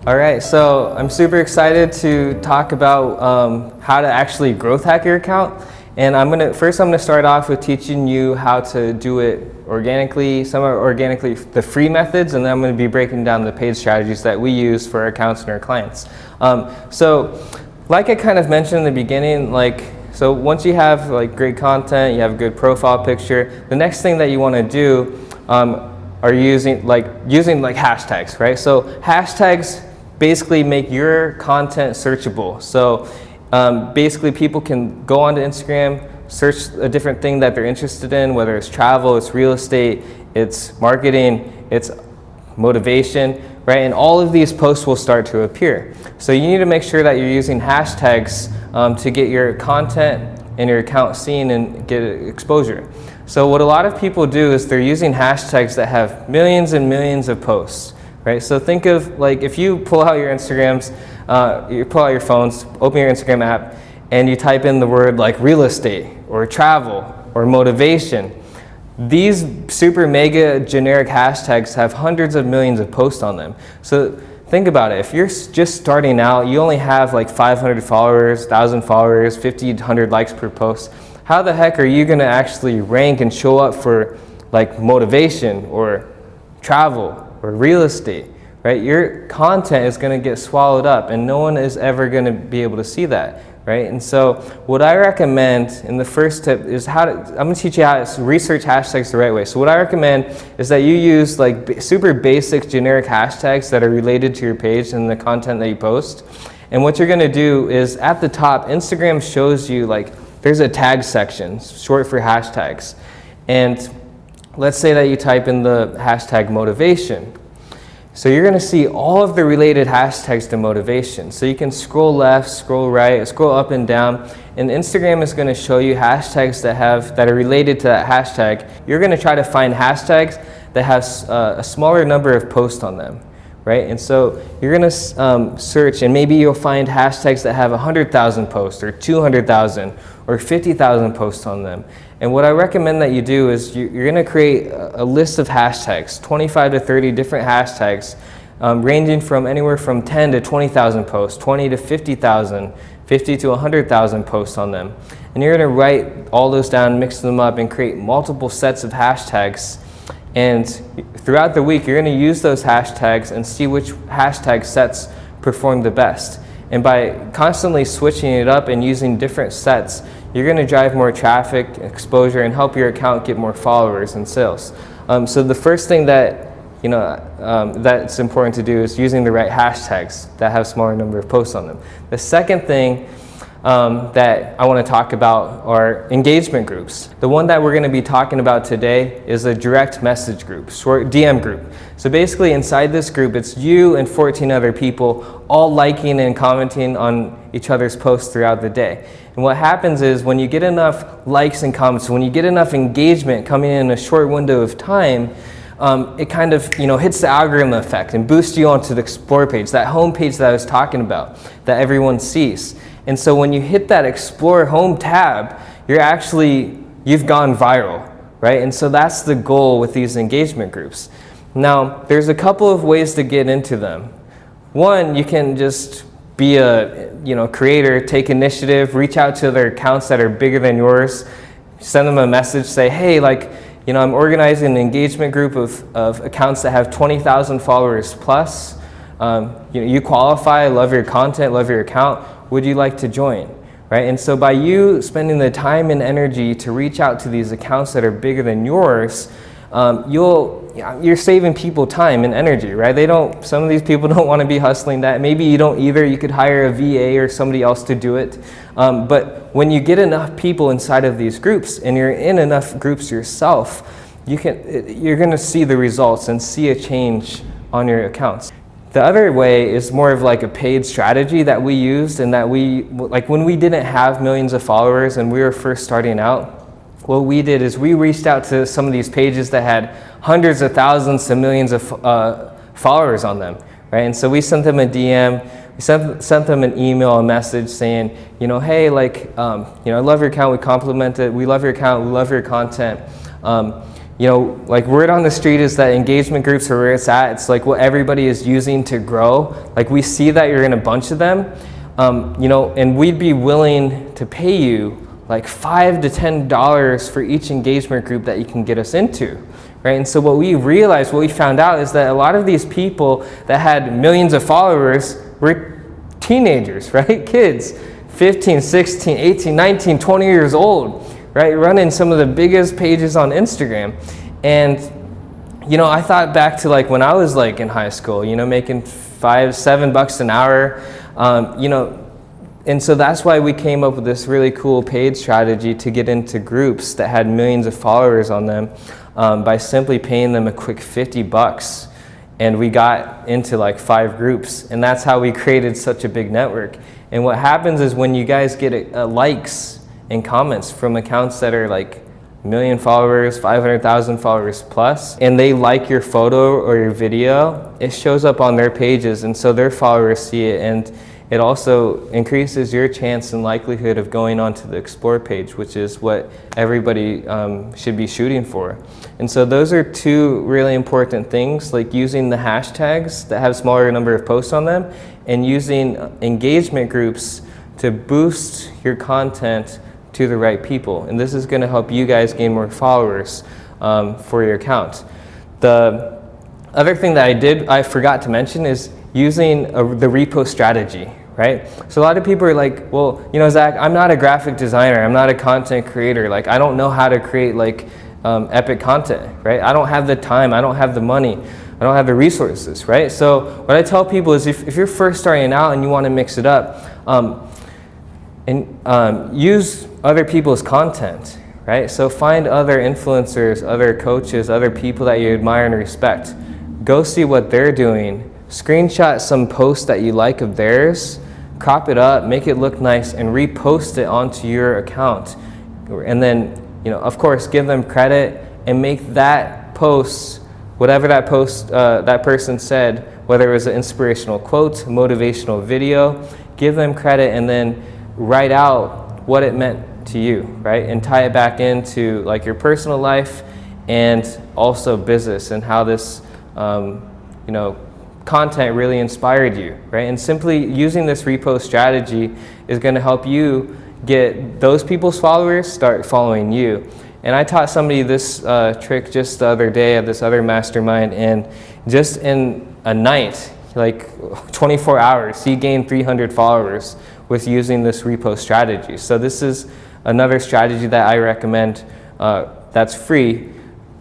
All right, so I'm super excited to talk about how to actually growth hack your account. And I'm gonna start off with teaching you how to do it organically, some are organically the free methods, and then I'm gonna be breaking down the paid strategies that we use for our accounts and our clients. So like I kind of mentioned in the beginning, so once you have great content, you have a good profile picture, the next thing that you wanna do are using hashtags, right? So hashtags basically make your content searchable. So basically people can go onto Instagram, search a different thing that they're interested in, whether it's travel, it's real estate, it's marketing, it's motivation, right? And all of these posts will start to appear. So you need to make sure that you're using hashtags to get your content and your account seen and get exposure. So what a lot of people do is they're using hashtags that have millions and millions of posts, right? So think of if you pull out your Instagrams, you pull out your phones, open your Instagram app, and you type in the word like real estate or travel or motivation. These super mega generic hashtags have hundreds of millions of posts on them. So think about it. If you're just starting out, you only have 500 followers, 1,000 followers, 50, 100 likes per post. How the heck are you going to actually rank and show up for motivation or travel or real estate, right? Your content is going to get swallowed up and no one is ever going to be able to see that, right? And so what I recommend in the first tip is I'm going to teach you how to research hashtags the right way. So what I recommend is that you use super basic generic hashtags that are related to your page and the content that you post. And what you're going to do is at the top, Instagram shows you there's a tag section, short for hashtags. And let's say that you type in the hashtag motivation. So you're gonna see all of the related hashtags to motivation. So you can scroll left, scroll right, scroll up and down, and Instagram is gonna show you hashtags that are related to that hashtag. You're gonna try to find hashtags that have a smaller number of posts on them, right? And so you're gonna search, and maybe you'll find hashtags that have 100,000 posts or 200,000 or 50,000 posts on them. And what I recommend that you do is you're going to create a list of hashtags, 25 to 30 different hashtags, ranging from anywhere from 10 to 20,000 posts, 20 to 50,000, 50 to 100,000 posts on them. And you're going to write all those down, mix them up, and create multiple sets of hashtags. And throughout the week, you're going to use those hashtags and see which hashtag sets perform the best. And by constantly switching it up and using different sets, you're going to drive more traffic, exposure, and help your account get more followers and sales. So the first thing that that's important to do is using the right hashtags that have smaller number of posts on them. The second thing that I want to talk about are engagement groups. The one that we're going to be talking about today is a direct message group, short DM group. So basically inside this group, it's you and 14 other people all liking and commenting on each other's posts throughout the day. And what happens is when you get enough likes and comments, when you get enough engagement coming in a short window of time, it kind of hits the algorithm effect and boosts you onto the Explore page, that home page that I was talking about, that everyone sees. And so when you hit that Explore Home tab, you've gone viral, right? And so that's the goal with these engagement groups. Now, there's a couple of ways to get into them. One, you can just be a creator, take initiative, reach out to other accounts that are bigger than yours, send them a message, say, hey, I'm organizing an engagement group of accounts that have 20,000 followers plus. You qualify, love your content, love your account. Would you like to join? Right? And so by you spending the time and energy to reach out to these accounts that are bigger than yours, you're saving people time and energy, right? Some of these people don't want to be hustling that. Maybe you don't either. You could hire a VA or somebody else to do it. But when you get enough people inside of these groups and you're in enough groups yourself, you're going to see the results and see a change on your accounts. The other way is more of a paid strategy that we used, and that when we didn't have millions of followers and we were first starting out, what we did is we reached out to some of these pages that had hundreds of thousands to millions of followers on them, right? And so we sent them a DM, we sent them an email, a message saying, hey, I love your account, we love your account, we love your content. like word on the street is that engagement groups are where it's at. It's like what everybody is using to grow. Like we see that you're in a bunch of them, and we'd be willing to pay you like $5 to $10 for each engagement group that you can get us into, right? And so what we found out is that a lot of these people that had millions of followers were teenagers, right? Kids, 15, 16, 18, 19, 20 years old, right? Running some of the biggest pages on Instagram. And, I thought back to like when I was like in high school, making $5-7 an hour, and so that's why we came up with this really cool paid strategy to get into groups that had millions of followers on them by simply paying them a quick $50. And we got into like 5 groups, and that's how we created such a big network. And what happens is when you guys get likes and comments from accounts that are like 1 million followers, 500,000 followers plus, and they like your photo or your video, it shows up on their pages, and so their followers see it, and it also increases your chance and likelihood of going onto the Explore page, which is what everybody should be shooting for. And so those are 2 really important things, like using the hashtags that have smaller number of posts on them and using engagement groups to boost your content to the right people. And this is going to help you guys gain more followers for your account. The other thing that I forgot to mention is using the repost strategy, right? So a lot of people are like, well, Zach, I'm not a graphic designer. I'm not a content creator. Like, I don't know how to create like epic content, right? I don't have the time. I don't have the money. I don't have the resources, right? So what I tell people is if you're first starting out and you want to mix it up, use other people's content, right? So find other influencers, other coaches, other people that you admire and respect. Go see what they're doing. Screenshot some posts that you like of theirs, crop it up, make it look nice, and repost it onto your account. And then, of course, give them credit and make that post, whatever that post that person said, whether it was an inspirational quote, motivational video, give them credit and then write out what it meant to you, right? And tie it back into like your personal life and also business and how this, content really inspired you, right? And simply using this repost strategy is going to help you get those people's followers start following you. And I taught somebody this trick just the other day at this other mastermind, and just in a night, like 24 hours, he gained 300 followers with using this repost strategy. So this is another strategy that I recommend that's free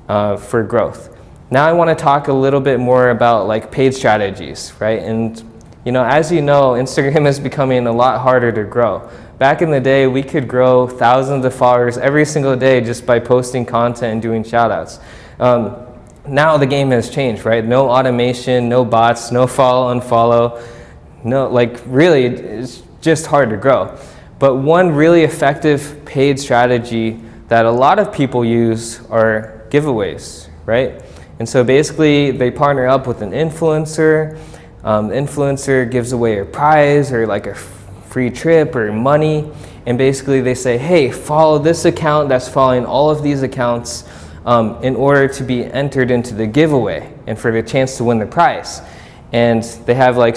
for growth. Now I want to talk a little bit more about like paid strategies, right? And as you know, Instagram is becoming a lot harder to grow. Back in the day, we could grow thousands of followers every single day just by posting content and doing shoutouts. Now the game has changed, right? No automation, no bots, no follow, unfollow. No, like really, it's just hard to grow. But one really effective paid strategy that a lot of people use are giveaways, right? And so basically they partner up with an influencer. The influencer gives away a prize or like a free trip or money. And basically they say, hey, follow this account that's following all of these accounts in order to be entered into the giveaway and for the chance to win the prize. And they have like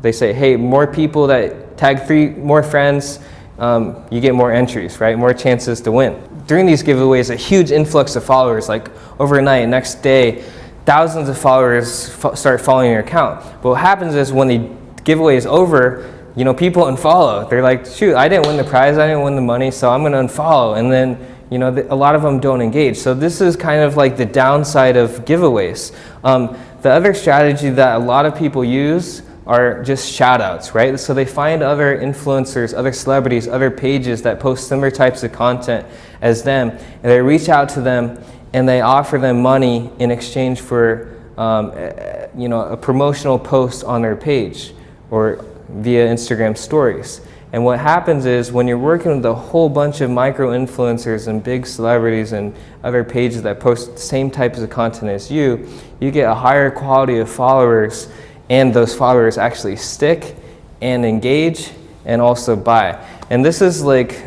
they say, hey, more people that tag 3 more friends, you get more entries, right? More chances to win. During these giveaways, a huge influx of followers, like overnight, next day, thousands of followers start following your account. But what happens is when the giveaway is over, people unfollow. They're like, shoot, I didn't win the prize, I didn't win the money, so I'm gonna unfollow. And then, a lot of them don't engage. So this is kind of like the downside of giveaways. The other strategy that a lot of people use are just shout outs, right? So they find other influencers, other celebrities, other pages that post similar types of content as them, and they reach out to them and they offer them money in exchange for a promotional post on their page or via Instagram stories. And what happens is when you're working with a whole bunch of micro influencers and big celebrities and other pages that post the same types of content as you get a higher quality of followers, and those followers actually stick and engage and also buy. And this is like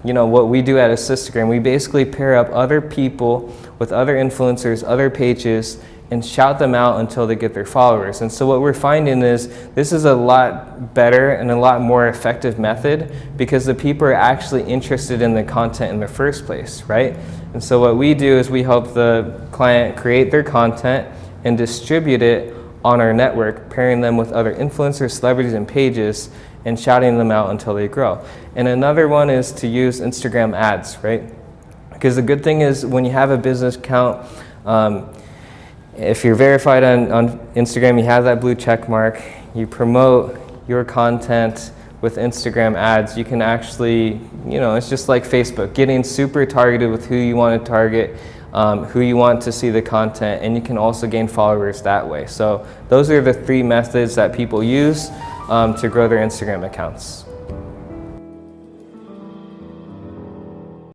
what we do at Assistagram, we basically pair up other people with other influencers, other pages, and shout them out until they get their followers. And so what we're finding is this is a lot better and a lot more effective method because the people are actually interested in the content in the first place, right? And so what we do is we help the client create their content and distribute it on our network, pairing them with other influencers, celebrities, and pages, and shouting them out until they grow. And another one is to use Instagram ads, right? Because the good thing is when you have a business account, if you're verified on Instagram, you have that blue check mark, you promote your content with Instagram ads, you can actually, it's just like Facebook, getting super targeted with who you want to target, who you want to see the content, and you can also gain followers that way. So those are the 3 methods that people use to grow their Instagram accounts.